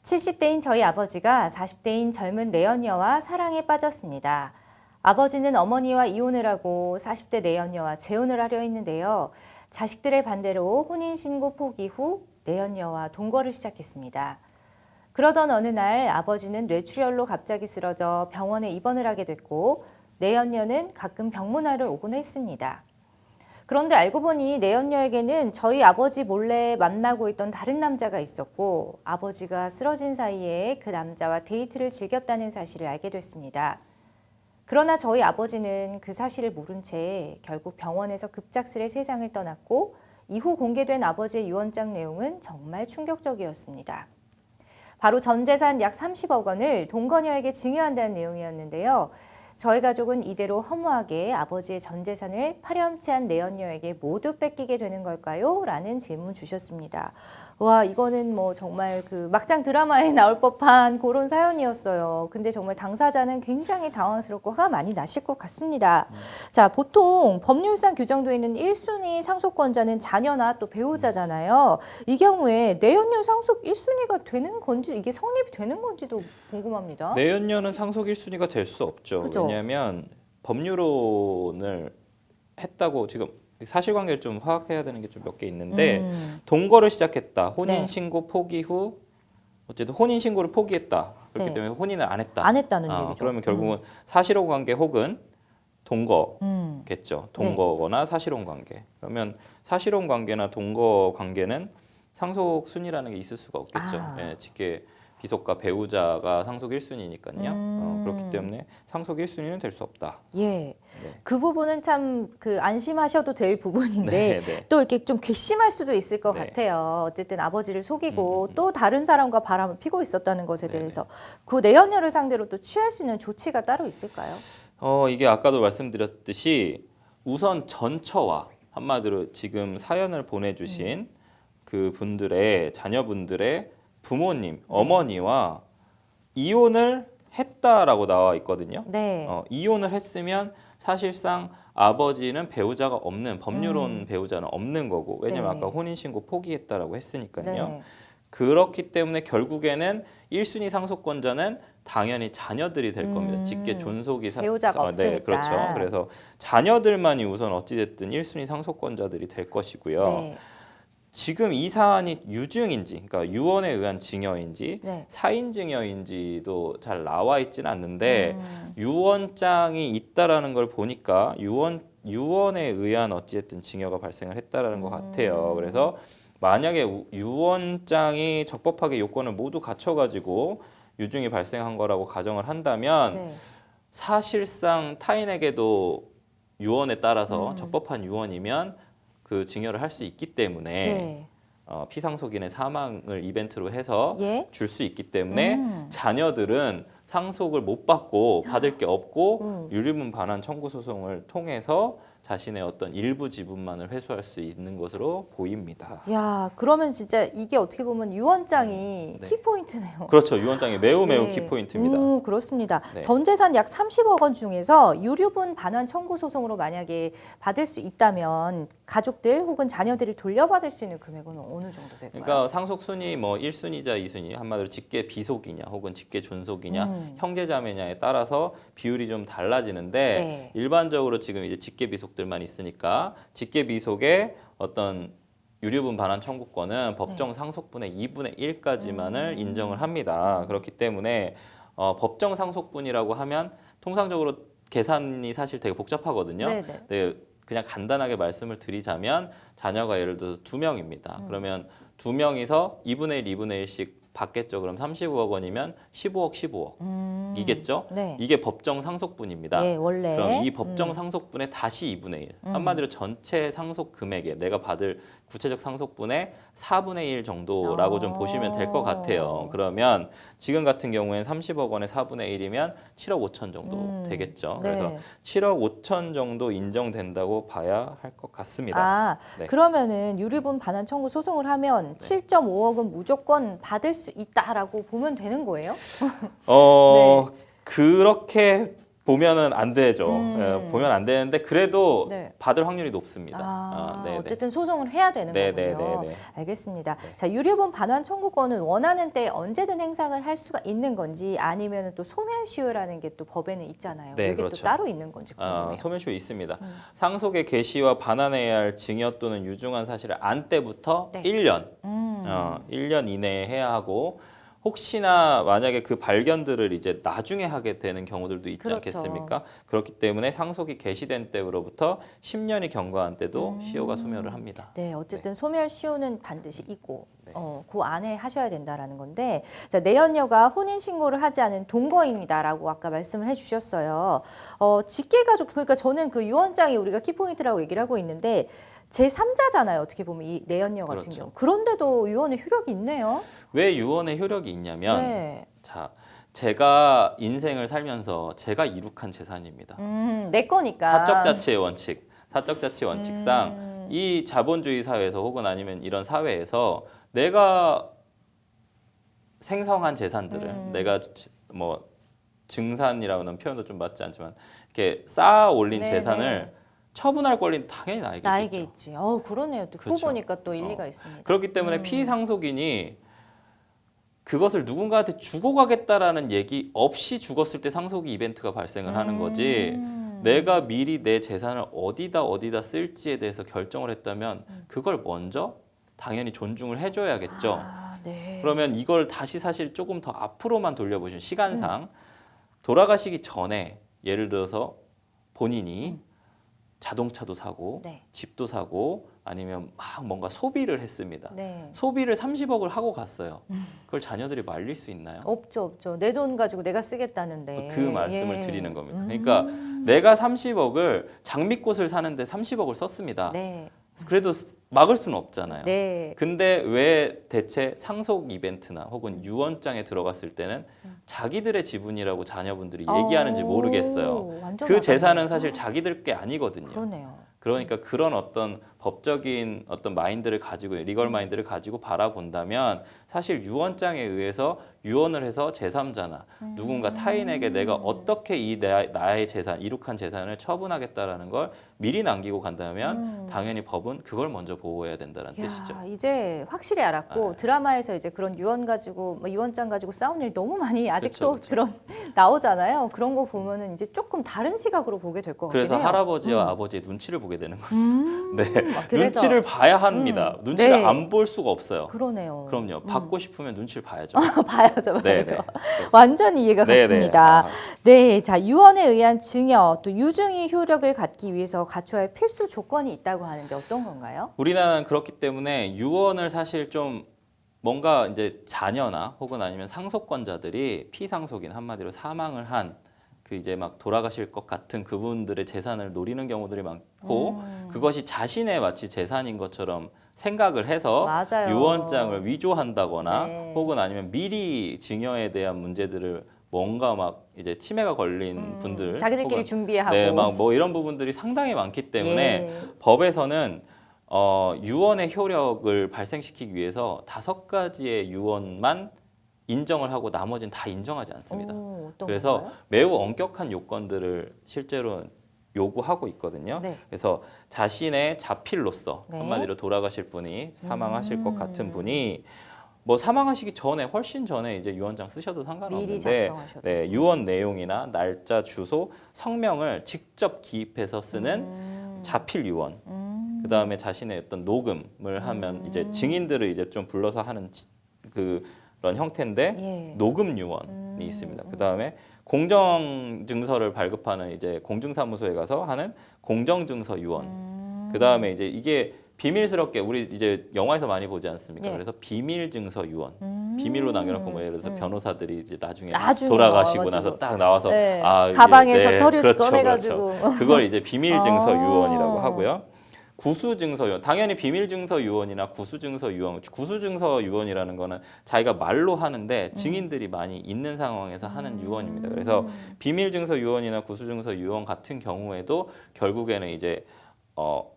70대인 저희 아버지가 40대인 젊은 내연녀와 사랑에 빠졌습니다. 아버지는 어머니와 이혼을 하고 40대 내연녀와 재혼을 하려 했는데요. 자식들의 반대로 혼인신고 포기 후 내연녀와 동거를 시작했습니다. 그러던 어느 날 아버지는 뇌출혈로 갑자기 쓰러져 병원에 입원을 하게 됐고 내연녀는 가끔 병문안을 오곤 했습니다. 그런데 알고 보니 내연녀에게는 저희 아버지 몰래 만나고 있던 다른 남자가 있었고 아버지가 쓰러진 사이에 그 남자와 데이트를 즐겼다는 사실을 알게 됐습니다. 그러나 저희 아버지는 그 사실을 모른 채 결국 병원에서 급작스레 세상을 떠났고 이후 공개된 아버지의 유언장 내용은 정말 충격적이었습니다. 바로 전 재산 약 30억 원을 동거녀에게 증여한다는 내용이었는데요. 저희 가족은 이대로 허무하게 아버지의 전 재산을 파렴치한 내연녀에게 모두 뺏기게 되는 걸까요? 라는 질문 주셨습니다. 와, 이거는 뭐 정말 그 막장 드라마에 나올 법한 그런 사연이었어요. 근데 정말 당사자는 굉장히 당황스럽고 화가 많이 나실 것 같습니다. 자, 보통 법률상 규정되어 있는 1순위 상속권자는 자녀나 또 배우자잖아요. 이 경우에 내연녀 상속 1순위가 되는 건지 이게 성립이 되는 건지도 궁금합니다. 내연녀는 상속 1순위가 될 수 없죠. 그죠? 왜냐하면 법률혼을 했다고 지금 사실관계를 좀 파악해야 되는 게 좀 몇 개 있는데 동거를 시작했다. 혼인신고 포기 후 어쨌든 혼인신고를 포기했다. 그렇기 네. 때문에 혼인을 안 했다. 안 했다는 얘기죠. 그러면 결국은 사실혼 관계 혹은 동거겠죠. 동거거나 사실혼 관계. 그러면 사실혼 관계나 동거 관계는 상속 순위라는 게 있을 수가 없겠죠. 예, 직계 비속과 배우자가 상속 1순위니까요. 그렇기 때문에 상속 1순위는 될 수 없다. 예. 네. 그 부분은 참 그 안심하셔도 될 부분인데 네. 또 이렇게 좀 괘씸할 수도 있을 것 네. 같아요. 어쨌든 아버지를 속이고 또 다른 사람과 바람을 피고 있었다는 것에 대해서 그 내연녀를 상대로 또 취할 수 있는 조치가 따로 있을까요? 이게 아까도 말씀드렸듯이 우선 전처와 한마디로 지금 사연을 보내주신 그 분들의 자녀분들의 부모님, 어머니와 이혼을 했다라고 나와 있거든요. 네. 이혼을 했으면 사실상 아버지는 배우자가 없는 법률혼 배우자는 없는 거고 왜냐면 네. 아까 혼인신고 포기했다라고 했으니까요. 네. 그렇기 때문에 결국에는 1순위 상속권자는 당연히 자녀들이 될 겁니다. 직계 존속이 배우자가 없으니까. 네, 그렇죠. 그래서 자녀들만이 우선 어찌됐든 1순위 상속권자들이 될 것이고요. 네. 지금 이 사안이 유증인지, 그러니까 유언에 의한 증여인지 네. 사인 증여인지도 잘 나와 있지는 않는데 유언장이 있다라는 걸 보니까 유언에 의한 어찌됐든 증여가 발생을 했다라는 것 같아요. 그래서 만약에 유언장이 적법하게 요건을 모두 갖춰가지고 유증이 발생한 거라고 가정을 한다면 네. 사실상 타인에게도 유언에 따라서 적법한 유언이면 그 증여를 할 수 있기 때문에 네. 피상속인의 사망을 이벤트로 해서 예. 줄 수 있기 때문에 자녀들은 상속을 못 받고 받을 게 없고 유류분 반환 청구 소송을 통해서 자신의 어떤 일부 지분만을 회수할 수 있는 것으로 보입니다. 야, 그러면 진짜 이게 어떻게 보면 유언장이 네. 키포인트네요. 그렇죠. 유언장이 매우 네. 키포인트입니다. 그렇습니다. 네. 전 재산 약 30억 원 중에서 유류분 반환 청구 소송으로 만약에 받을 수 있다면 가족들 혹은 자녀들이 돌려받을 수 있는 금액은 어느 정도 될까요? 그러니까 상속 순위 뭐 1순위자, 2순위 한마디로 직계 비속이냐 혹은 직계 존속이냐 형제자매냐에 따라서 비율이 좀 달라지는데 네. 일반적으로 지금 이제 직계 비속들만 있으니까 직계 비속의 어떤 유류분 반환 청구권은 법정 상속분의 2분의 1까지만을 인정을 합니다. 그렇기 때문에 법정 상속분이라고 하면 통상적으로 계산이 사실 되게 복잡하거든요. 네네. 네, 그냥 간단하게 말씀을 드리자면 자녀가 예를 들어서 2명입니다. 그러면 2명이서 2분의 1, 2분의 1씩 받겠죠. 그럼 35억 원이면 15억, 15억 이겠죠. 네. 이게 법정 상속분입니다. 예, 원래. 그럼 이 법정 상속분의 다시 2분의 1. 한마디로 전체 상속 금액에 내가 받을 구체적 상속분의 4분의 1 정도라고 좀 보시면 될 것 같아요. 그러면 지금 같은 경우에는 30억 원의 4분의 1이면 7억 5천 정도 되겠죠. 네. 그래서 7억 5천 정도 인정된다고 봐야 할 것 같습니다. 아, 네. 그러면은 유류분 반환 청구 소송을 하면 7.5억은 무조건 받을 수 있다라고 보면 되는 거예요? 네. 그렇게 보면은 안 되죠. 보면 안 되는데 그래도 네. 받을 확률이 높습니다. 네네. 어쨌든 소송을 해야 되는 거군요. 네네네. 알겠습니다. 자, 유류분 반환 청구권은 원하는 때 언제든 행사를 할 수가 있는 건지 아니면 또 소멸시효라는 게 또 법에는 있잖아요. 네, 이게 그렇죠. 또 따로 있는 건지 궁금해요. 소멸시효 있습니다. 상속의 개시와 반환해야 할 증여 또는 유증한 사실을 안 때부터 네. 1년, 1년 이내에 해야 하고 혹시나 만약에 그 발견들을 이제 나중에 하게 되는 경우들도 있지 그렇죠. 않겠습니까? 그렇기 때문에 상속이 개시된 때로부터 10년이 경과한 때도 시효가 소멸을 합니다. 네, 어쨌든 소멸시효는 반드시 있고 네. 그 안에 하셔야 된다라는 건데 자, 내연녀가 혼인신고를 하지 않은 동거인이다라고 아까 말씀을 해주셨어요. 직계가족 그러니까 저는 그 유언장이 우리가 키포인트라고 얘기를 하고 있는데 제3자잖아요. 어떻게 보면 이 내연녀 같은 그렇죠. 경우. 그런데도 유언의 효력이 있네요. 왜 유언의 효력이 있냐면 네. 자, 제가 인생을 살면서 제가 이룩한 재산입니다. 내 거니까. 사적 자치의 원칙, 사적 자치 원칙상 이 자본주의 사회에서 혹은 아니면 이런 사회에서 내가 생성한 재산들을 내가 뭐 증산이라는 표현도 좀 맞지 않지만 이렇게 쌓아 올린 네네. 재산을 처분할 권리는 당연히 나에게 있겠죠. 있지. 그러네요. 듣고 그렇죠. 보니까 또 일리가 있습니다. 그렇기 때문에 피상속인이 그것을 누군가한테 주고 가겠다라는 얘기 없이 죽었을 때 상속이 이벤트가 발생을 하는 거지. 내가 미리 내 재산을 어디다 쓸지에 대해서 결정을 했다면 그걸 먼저 당연히 존중을 해줘야겠죠. 네. 그러면 이걸 다시 사실 조금 더 앞으로만 돌려보시면 시간상 돌아가시기 전에 예를 들어서 본인이 자동차도 사고 네. 집도 사고 아니면 막 뭔가 소비를 했습니다. 네. 소비를 30억을 하고 갔어요. 그걸 자녀들이 말릴 수 있나요? 없죠. 내 돈 가지고 내가 쓰겠다는데. 그 말씀을 예. 드리는 겁니다. 그러니까 내가 30억을 장미꽃을 사는데 30억을 썼습니다. 네. 그래도 막을 수는 없잖아요. 네. 근데 왜 대체 상속 이벤트나 혹은 유언장에 들어갔을 때는 자기들의 지분이라고 자녀분들이 얘기하는지 모르겠어요. 완전 그 재산은 맞아요. 사실 자기들 게 아니거든요. 그러네요. 그러니까 그런 어떤 법적인 어떤 마인드를 가지고 리걸 마인드를 가지고 바라본다면 사실 유언장에 의해서 유언을 해서 제3자나 누군가 타인에게 내가 어떻게 이 나의 재산, 이룩한 재산을 처분하겠다라는 걸 미리 남기고 간다면 당연히 법은 그걸 먼저 보호해야 된다는 뜻이죠. 이제 확실히 알았고 드라마에서 이제 그런 유언 가지고 유언장 가지고 싸운 일 너무 많이 아직도 그쵸. 그런 나오잖아요. 그런 거 보면은 이제 조금 다른 시각으로 보게 될 것 같긴 그래서 해요. 할아버지와 아버지의 눈치를 보게 되는 거죠. 네, 그래서- 눈치를 봐야 합니다. 눈치를 네. 안 볼 수가 없어요. 그러네요. 그럼요. 받고 싶으면 눈치를 봐야죠. 봐야죠. 네, 봐야죠. 네. 완전히 이해가 네, 네. 갔습니다. 네, 자 유언에 의한 증여 또 유증이 효력을 갖기 위해서 갖춰야 할 필수 조건이 있다고 하는데 어떤 건가요? 우리나라는 그렇기 때문에 유언을 사실 좀 뭔가 이제 자녀나 혹은 아니면 상속권자들이 피상속인 한마디로 사망을 한 그 이제 막 돌아가실 것 같은 그분들의 재산을 노리는 경우들이 많고 그것이 자신의 마치 재산인 것처럼 생각을 해서 맞아요. 유언장을 위조한다거나 네. 혹은 아니면 미리 증여에 대한 문제들을 뭔가 막 이제 치매가 걸린 분들 자기들끼리 혹은 준비하고 네, 막 뭐 이런 부분들이 상당히 많기 때문에 예. 법에서는 유언의 효력을 발생시키기 위해서 5가지의 유언만 인정을 하고 나머지는 다 인정하지 않습니다. 어떤 그래서 건가요? 매우 엄격한 요건들을 실제로 요구하고 있거든요. 네. 그래서 자신의 자필로서 네. 한마디로 돌아가실 분이 사망하실 것 같은 분이 뭐 사망하시기 전에 훨씬 전에 이제 유언장 쓰셔도 미리 상관없는데 작성하셔도. 네, 유언 내용이나 날짜, 주소, 성명을 직접 기입해서 쓰는 자필 유언. 그다음에 자신의 어떤 녹음을 하면 이제 증인들을 이제 좀 불러서 하는 그런 형태인데 예. 녹음 유언이 있습니다. 그다음에 공정 증서를 발급하는 이제 공증사무소에 가서 하는 공정 증서 유언. 그다음에 이제 이게 비밀스럽게 우리 이제 영화에서 많이 보지 않습니까? 예. 그래서 비밀 증서 유언. 비밀로 남겨놓고 뭐 예를 들어서 변호사들이 이제 나중에 나중에 돌아가시고 와가지고. 나서 딱 나와서 네. 아, 이게, 가방에서 네, 서류 그렇죠, 꺼내가지고. 그렇죠. 그걸 이제 비밀 증서 아. 유언이라고 하고요. 구수증서 유언, 당연히 비밀증서 유언이나 구수증서 유언, 구수증서 유언이라는 거는 자기가 말로 하는데 증인들이 많이 있는 상황에서 하는 유언입니다. 그래서 비밀증서 유언이나 구수증서 유언 같은 경우에도 결국에는 이제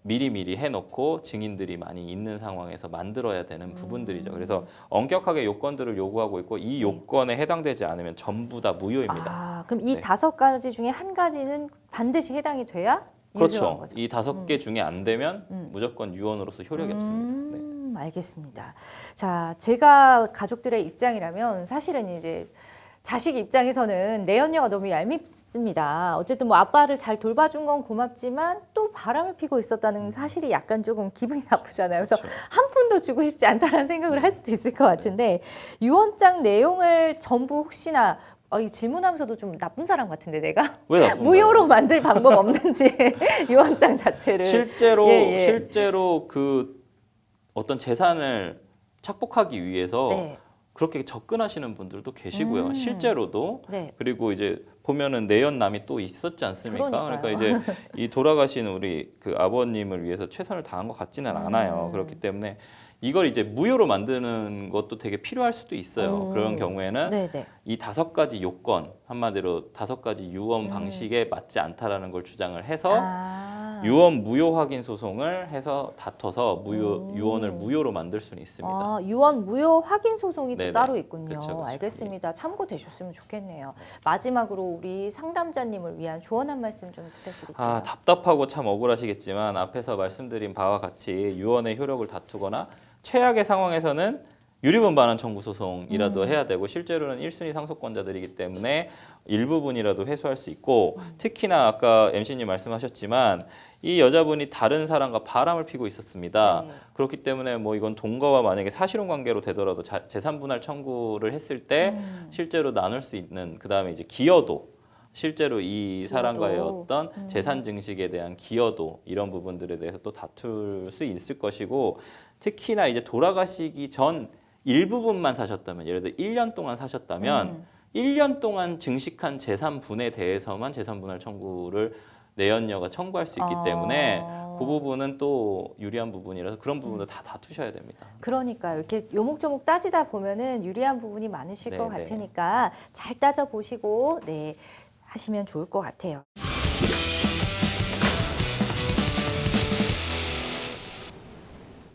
미리미리 해놓고 증인들이 많이 있는 상황에서 만들어야 되는 부분들이죠. 그래서 엄격하게 요건들을 요구하고 있고 이 요건에 해당되지 않으면 전부 다 무효입니다. 아, 그럼 이 네. 5가지 중에 한 가지는 반드시 해당이 돼야 유효한 그렇죠. 거죠. 이 5개 중에 안 되면 무조건 유언으로서 효력이 없습니다. 네. 알겠습니다. 자, 제가 가족들의 입장이라면 사실은 이제 자식 입장에서는 내연녀가 너무 얄밉습니다. 어쨌든 뭐 아빠를 잘 돌봐준 건 고맙지만 또 바람을 피고 있었다는 사실이 약간 조금 기분이 나쁘잖아요. 그래서 그렇죠. 한 푼도 주고 싶지 않다는 생각을 할 수도 있을 것 같은데 유언장 내용을 전부 혹시나 이 질문하면서도 좀 나쁜 사람 같은데 내가 왜 나쁜가요? 무효로 만들 방법 없는지 유언장 자체를 실제로 그 어떤 재산을 착복하기 위해서 네. 그렇게 접근하시는 분들도 계시고요. 실제로도. 네. 그리고 이제 보면은 내연남이 또 있었지 않습니까? 그러니까요. 그러니까 이제 이 돌아가신 우리 그 아버님을 위해서 최선을 다한 것 같지는 않아요. 그렇기 때문에 이걸 이제 무효로 만드는 것도 되게 필요할 수도 있어요. 그런 경우에는 네네. 이 5가지 요건, 한마디로 5가지 유언 방식에 맞지 않다라는 걸 주장을 해서 유언 무효 확인 소송을 해서 다퉈서 유언을 무효로 만들 수는 있습니다. 아, 유언 무효 확인 소송이 또 네네. 따로 있군요. 그쵸, 그쵸. 알겠습니다. 참고되셨으면 좋겠네요. 마지막으로 우리 상담자님을 위한 조언 한 말씀 좀 부탁드릴게요. 답답하고 참 억울하시겠지만 앞에서 말씀드린 바와 같이 유언의 효력을 다투거나 최악의 상황에서는 유리분 반환 청구 소송이라도 해야 되고 실제로는 1순위 상속권자들이기 때문에 일부분이라도 회수할 수 있고 특히나 아까 MC님 말씀하셨지만 이 여자분이 다른 사람과 바람을 피고 있었습니다. 네. 그렇기 때문에 뭐 이건 동거와 만약에 사실혼 관계로 되더라도 재산 분할 청구를 했을 때 실제로 나눌 수 있는 그다음에 이제 기여도 실제로 이 사람과의 어떤 재산 증식에 대한 기여도 이런 부분들에 대해서 또 다툴 수 있을 것이고 특히나 이제 돌아가시기 전 일부분만 사셨다면 예를 들어 1년 동안 사셨다면 1년 동안 증식한 재산분에 대해서만 재산분할 청구를 내연녀가 청구할 수 있기 때문에 그 부분은 또 유리한 부분이라서 그런 부분도 다 다투셔야 됩니다. 그러니까요. 이렇게 요목조목 따지다 보면은 유리한 부분이 많으실 것 네네. 같으니까 잘 따져 보시고 하시면 좋을 것 같아요.